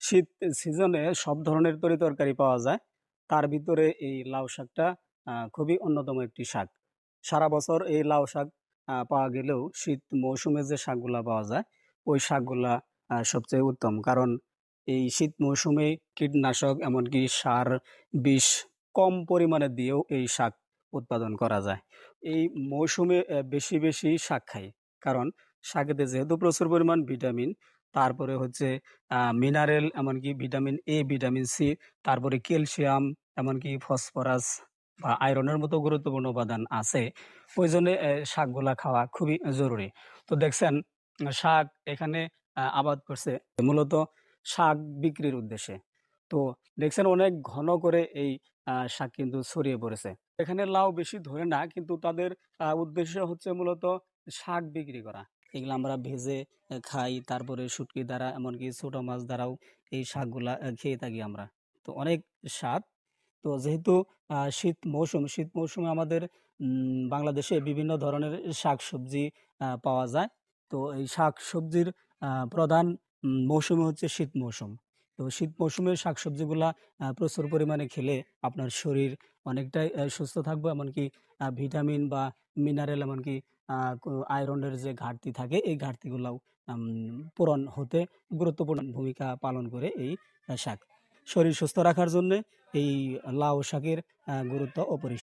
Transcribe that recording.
শীত সিজনে সব ধরনের তরি-তরকারি পাওয়া যায়। তার ভিতরে এই লাউ শাকটা খুবই অন্যতম একটি শাক। সারা বছর এই লাউ শাক পাওয়া গেলেও শীত মৌসুমে যে শাকগুলা পাওয়া যায়, ওই শাকগুলা সবচেয়ে উত্তম। কারণ এই শীত মৌসুমে কীটনাশক এমনকি সার, বিষ কম পরিমাণে দিয়েও এই শাক উৎপাদন করা যায়। এই মৌসুমে বেশি শাক খাই। কারণ শাকেতে যেহেতু প্রচুর পরিমাণ ভিটামিন, তারপরে হচ্ছে মিনারেল এমনকি ভিটামিন এ, ভিটামিন সি, তারপরে ক্যালসিয়াম, এমনকি ফসফরাস বা আয়রনের মতো গুরুত্বপূর্ণ উপাদান আছে। ওইজন্যে শাকগুলা খাওয়া খুবই জরুরি। তো দেখছেন শাক এখানে আবাদ করছে মূলত শাক বিক্রির উদ্দেশ্যে। তো দেখছেন অনেক ঘন করে এই শাক কিন্তু ছড়িয়ে পড়েছে। এখানে লাউ বেশি ধরে না কিন্তু তাদের উদ্দেশ্য হচ্ছে মূলত শাক বিক্রি করা। এগুলা আমরা ভেজে খাই, তারপরে শুটকি দ্বারা এমনকি ছোট মাছ দ্বারাও এই শাকগুলা খেয়ে থাকি আমরা। তো অনেক স্বাদ। তো যেহেতু শীত মৌসুমে আমাদের বাংলাদেশে বিভিন্ন ধরনের শাকসবজি পাওয়া যায়। তো এই শাকসবজির প্রধান মৌসুম হচ্ছে শীত মৌসুম। তো শীত মৌসুমের শাকসবজিগুলা প্রচুর পরিমাণে খেলে আপনার শরীর অনেকটাই সুস্থ থাকবে, এমনকি ভিটামিন বা মিনারেল এমনকি আ কো আয়রনের যে ঘাটতি থাকে এই ঘাটতিগুলাও আম পূরণ হতে গুরুত্বপূর্ণ ভূমিকা পালন করে এই শাক। শরীর সুস্থ রাখার জন্যে এই লাউ শাকের গুরুত্ব অপরিসীম।